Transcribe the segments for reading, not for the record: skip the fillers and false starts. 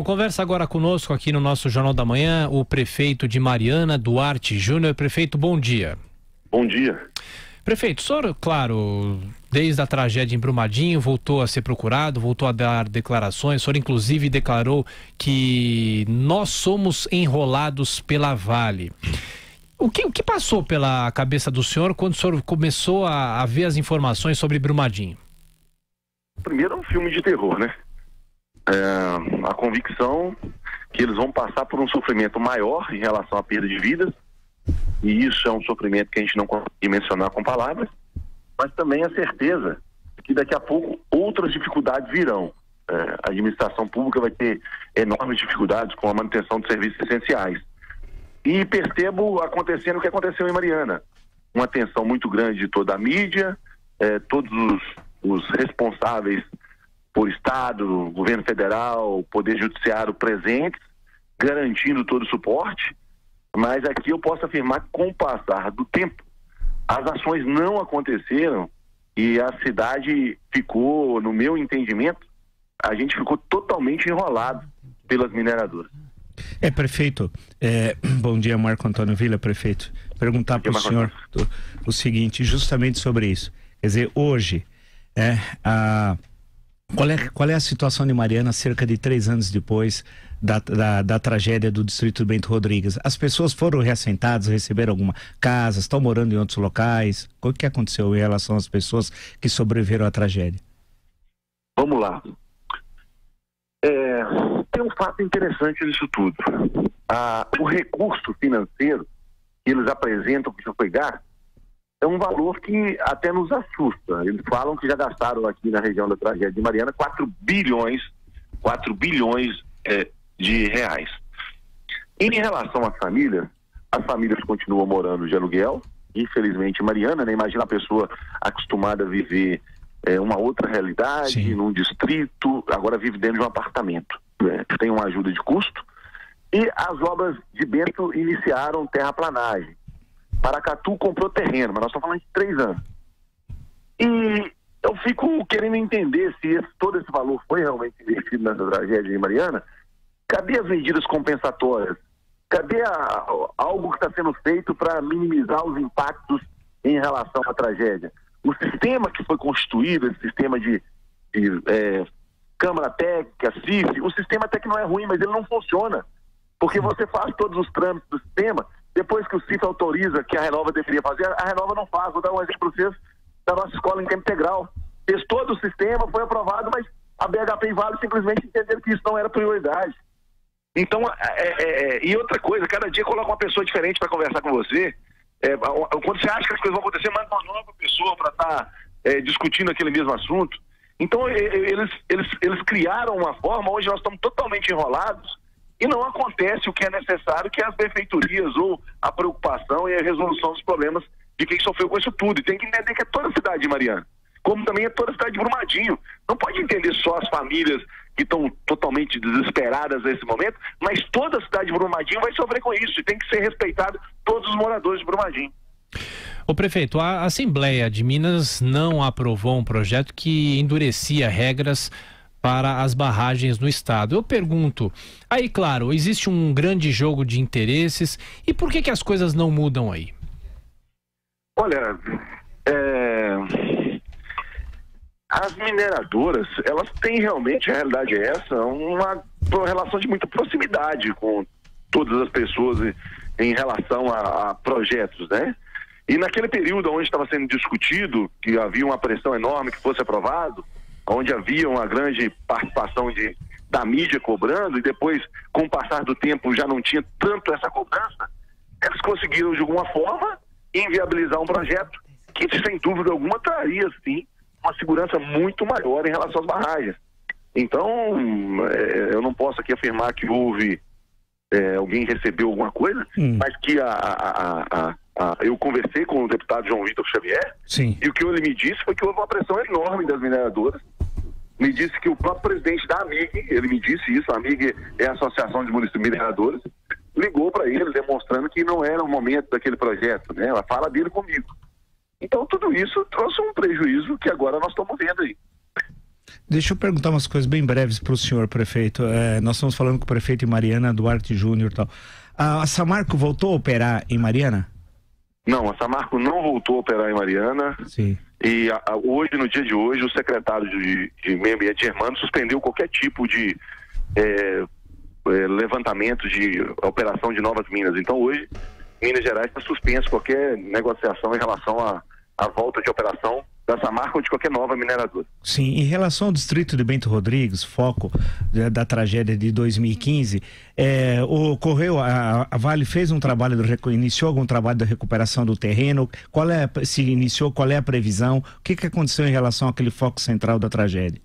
Conversa agora conosco aqui no nosso Jornal da Manhã o prefeito de Mariana, Duarte Júnior. Prefeito, bom dia. Bom dia. Prefeito, o senhor, claro, desde a tragédia em Brumadinho, voltou a ser procurado, voltou a dar declarações. O senhor, inclusive, declarou que nós somos enrolados pela Vale. O que passou pela cabeça do senhor quando o senhor começou a ver as informações sobre Brumadinho? Primeiro, é um filme de terror, né? A convicção que eles vão passar por um sofrimento maior em relação à perda de vidas, e isso é um sofrimento que a gente não consegue mencionar com palavras, mas também a certeza que daqui a pouco outras dificuldades virão. A administração pública vai ter enormes dificuldades com a manutenção de serviços essenciais. E percebo acontecendo o que aconteceu em Mariana. Uma atenção muito grande de toda a mídia, todos os responsáveis por Estado, governo federal, poder judiciário presentes, garantindo todo o suporte, mas aqui eu posso afirmar que com o passar do tempo, as ações não aconteceram e a cidade ficou, no meu entendimento, a gente ficou totalmente enrolado pelas mineradoras. Prefeito, bom dia, Marco Antônio Villa, prefeito. Perguntar para o senhor o seguinte, justamente sobre isso. Quer dizer, hoje, qual é a situação de Mariana cerca de 3 anos depois da tragédia do distrito do Bento Rodrigues? As pessoas foram reassentadas, receberam alguma casa, estão morando em outros locais? O que aconteceu em relação às pessoas que sobreviveram à tragédia? Vamos lá. Tem um fato interessante nisso tudo. O recurso financeiro que eles apresentam que já foi gasto é um valor que até nos assusta. Eles falam que já gastaram aqui na região da tragédia de Mariana 4 bilhões de reais. Em relação às famílias continuam morando de aluguel, infelizmente em Mariana, né? Imagina a pessoa acostumada a viver uma outra realidade, sim, num distrito, agora vive dentro de um apartamento. Tem uma ajuda de custo. E as obras de Bento iniciaram terraplanagem. Paracatu comprou terreno, mas nós estamos falando de 3 anos. E eu fico querendo entender se todo esse valor foi realmente investido nessa tragédia de Mariana. Cadê as medidas compensatórias? Cadê algo que está sendo feito para minimizar os impactos em relação à tragédia? O sistema que foi constituído, esse sistema de Câmara Técnica, CIF, o sistema até que não é ruim, mas ele não funciona. Porque você faz todos os trâmites do sistema, depois que o CIF autoriza que a Renova deveria fazer, a Renova não faz. Vou dar um exemplo para vocês da nossa escola em tempo integral. Fez todo o sistema, foi aprovado, mas a BHP e Vale simplesmente entenderam que isso não era prioridade. Então, e outra coisa, cada dia coloca uma pessoa diferente para conversar com você. Quando você acha que as coisas vão acontecer, manda uma nova pessoa para estar discutindo aquele mesmo assunto. Então, eles criaram uma forma onde nós estamos totalmente enrolados e não acontece o que é necessário, que é as prefeiturias ou a preocupação e a resolução dos problemas de quem sofreu com isso tudo. E tem que entender que é toda a cidade de Mariana, como também é toda a cidade de Brumadinho. Não pode entender só as famílias que estão totalmente desesperadas nesse momento, mas toda a cidade de Brumadinho vai sofrer com isso e tem que ser respeitado todos os moradores de Brumadinho. Ô prefeito, a Assembleia de Minas não aprovou um projeto que endurecia regras para as barragens no estado. Eu pergunto, aí claro, existe um grande jogo de interesses, e por que as coisas não mudam aí? Olha, as mineradoras, elas têm realmente, a realidade é essa, uma relação de muita proximidade com todas as pessoas em relação a projetos, né? E naquele período onde estava sendo discutido, que havia uma pressão enorme que fosse aprovado, onde havia uma grande participação da mídia cobrando, e depois, com o passar do tempo, já não tinha tanto essa cobrança, eles conseguiram, de alguma forma, inviabilizar um projeto que, sem dúvida alguma, traria, sim, uma segurança muito maior em relação às barragens. Então, eu não posso aqui afirmar que houve, alguém recebeu alguma coisa, mas que eu conversei com o deputado João Vitor Xavier, sim, e o que ele me disse foi que houve uma pressão enorme das mineradoras. Me disse que o próprio presidente da AMIG, ele me disse isso, a AMIG é a Associação de Municípios Mineradores, ligou para ele demonstrando que não era o momento daquele projeto, né? Ela fala dele comigo. Então tudo isso trouxe um prejuízo que agora nós estamos vendo aí. Deixa eu perguntar umas coisas bem breves para o senhor, prefeito. Nós estamos falando com o prefeito em Mariana, Duarte Júnior e tal. A Samarco voltou a operar em Mariana? Não, a Samarco não voltou a operar em Mariana. Sim. E hoje, no dia de hoje, o secretário de Meio Ambiente, Germano, suspendeu qualquer tipo de levantamento de operação de novas minas. Então, hoje, Minas Gerais está suspenso qualquer negociação em relação à volta de operação da Samarco ou de qualquer nova mineradora. Sim, em relação ao distrito de Bento Rodrigues, foco da tragédia de 2015, ocorreu, a Vale fez um trabalho, iniciou algum trabalho de recuperação do terreno, se iniciou, qual é a previsão, o que aconteceu em relação àquele foco central da tragédia?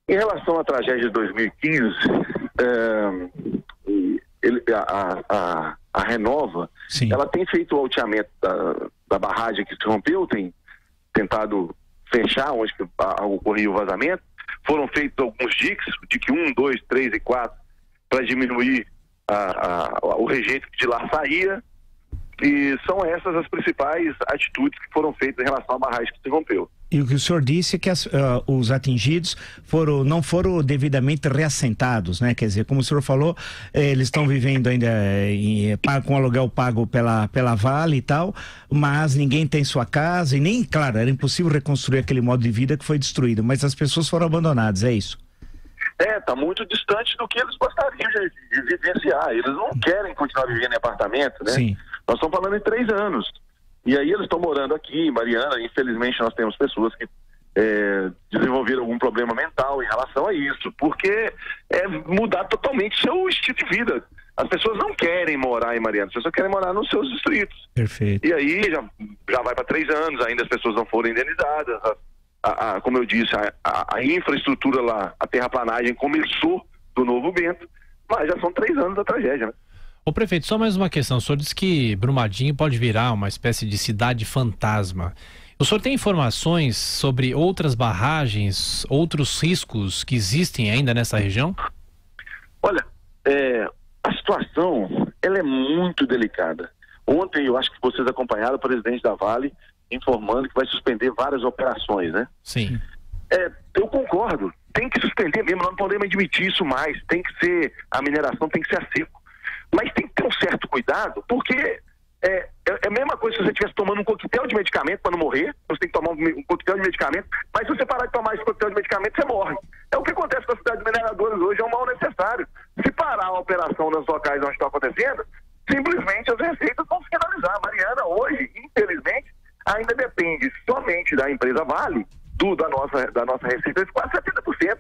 Em relação à tragédia de 2015, a Renova, sim, ela tem feito o alteamento da barragem que se rompeu, tem tentado fechar onde ocorria o vazamento. Foram feitos alguns diques, dique 1, 2, 3 e 4, para diminuir o rejeito que de lá saía. E são essas as principais atitudes que foram feitas em relação à barragem que se rompeu. E o que o senhor disse é que os atingidos não foram devidamente reassentados, né? Quer dizer, como o senhor falou, eles estão vivendo ainda com aluguel pago pela Vale e tal, mas ninguém tem sua casa e nem, claro, era impossível reconstruir aquele modo de vida que foi destruído, mas as pessoas foram abandonadas, é isso? Está muito distante do que eles gostariam de vivenciar. Eles não querem continuar vivendo em apartamento, né? Sim. Nós estamos falando em 3 anos. E aí eles estão morando aqui em Mariana. Infelizmente nós temos pessoas que desenvolveram algum problema mental em relação a isso, porque é mudar totalmente seu estilo de vida. As pessoas não querem morar em Mariana, as pessoas querem morar nos seus distritos. Perfeito. E aí já vai para 3 anos, ainda as pessoas não foram indenizadas. Como eu disse, a infraestrutura lá, a terraplanagem começou do Novo Bento, mas já são 3 anos da tragédia, né? Ô prefeito, só mais uma questão. O senhor disse que Brumadinho pode virar uma espécie de cidade fantasma. O senhor tem informações sobre outras barragens, outros riscos que existem ainda nessa região? Olha, a situação ela é muito delicada. Ontem eu acho que vocês acompanharam o presidente da Vale informando que vai suspender várias operações, né? Sim. Eu concordo. Tem que suspender mesmo, nós não podemos admitir isso mais. Tem que ser, a mineração tem que ser a seco. Mas tem que ter um certo cuidado, porque é a mesma coisa se você estivesse tomando um coquetel de medicamento para não morrer. Você tem que tomar um coquetel de medicamento, mas se você parar de tomar esse coquetel de medicamento, você morre. É o que acontece com as cidades mineradoras hoje, é um mal necessário. Se parar a operação nos locais onde está acontecendo, simplesmente as receitas vão se finalizar. A Mariana hoje, infelizmente, ainda depende somente da empresa Vale, da nossa receita de quase 70%.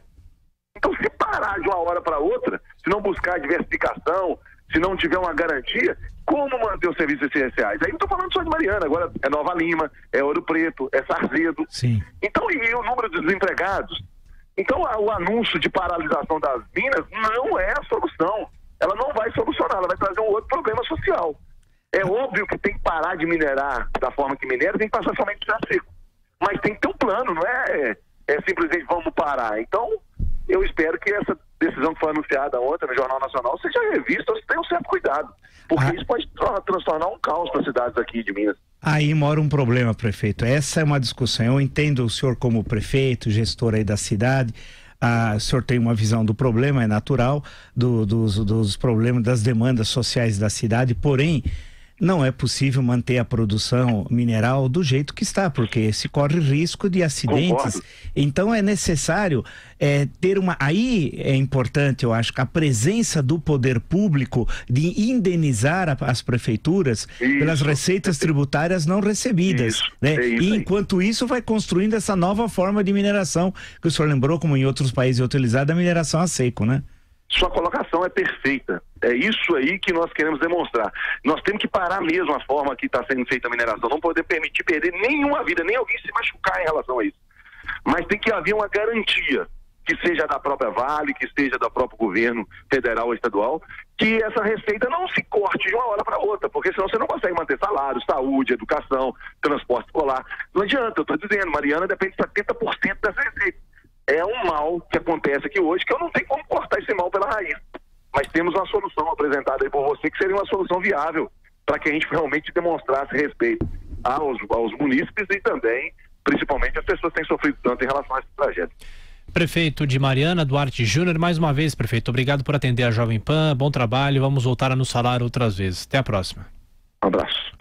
Então, se parar de uma hora para outra, se não buscar diversificação, se não tiver uma garantia, como manter os serviços essenciais? Aí não estou falando só de Mariana, agora é Nova Lima, é Ouro Preto, é Sarzedo. Sim. Então, e o número de desempregados? Então, o anúncio de paralisação das minas não é a solução. Ela não vai solucionar, ela vai trazer um outro problema social. É óbvio que tem que parar de minerar da forma que minera, tem que passar somente a seco. Mas tem que ter um plano, não é simplesmente vamos parar. Então, eu espero que essa decisão que foi anunciada ontem no Jornal Nacional seja revista, tenha um certo cuidado, porque isso pode transtornar um caos para as cidades aqui de Minas. Aí mora um problema, prefeito. Essa é uma discussão. Eu entendo o senhor como prefeito, gestor aí da cidade. O senhor tem uma visão do problema, é natural, dos problemas, das demandas sociais da cidade, porém, não é possível manter a produção mineral do jeito que está, porque se corre risco de acidentes. Concordo. Então é necessário ter uma... Aí é importante, eu acho, que a presença do poder público de indenizar as prefeituras pelas receitas tributárias não recebidas. Né? E enquanto isso vai construindo essa nova forma de mineração, que o senhor lembrou, como em outros países é utilizada, a mineração a seco, né? Sua colocação é perfeita. É isso aí que nós queremos demonstrar. Nós temos que parar mesmo a forma que está sendo feita a mineração. Não poder permitir perder nenhuma vida, nem alguém se machucar em relação a isso. Mas tem que haver uma garantia, que seja da própria Vale, que seja do próprio governo federal ou estadual, que essa receita não se corte de uma hora para outra, porque senão você não consegue manter salário, saúde, educação, transporte escolar. Não adianta, eu estou dizendo, Mariana depende de 70% dessa receita. É um mal que acontece aqui hoje, que eu não tenho como cortar esse mal pela raiz. Mas temos uma solução apresentada aí por você, que seria uma solução viável, para que a gente realmente demonstrasse respeito aos munícipes e também principalmente as pessoas têm sofrido tanto em relação a essa tragédia. Prefeito de Mariana, Duarte Júnior, mais uma vez, prefeito, obrigado por atender a Jovem Pan, bom trabalho, vamos voltar a nos falar outras vezes. Até a próxima. Um abraço.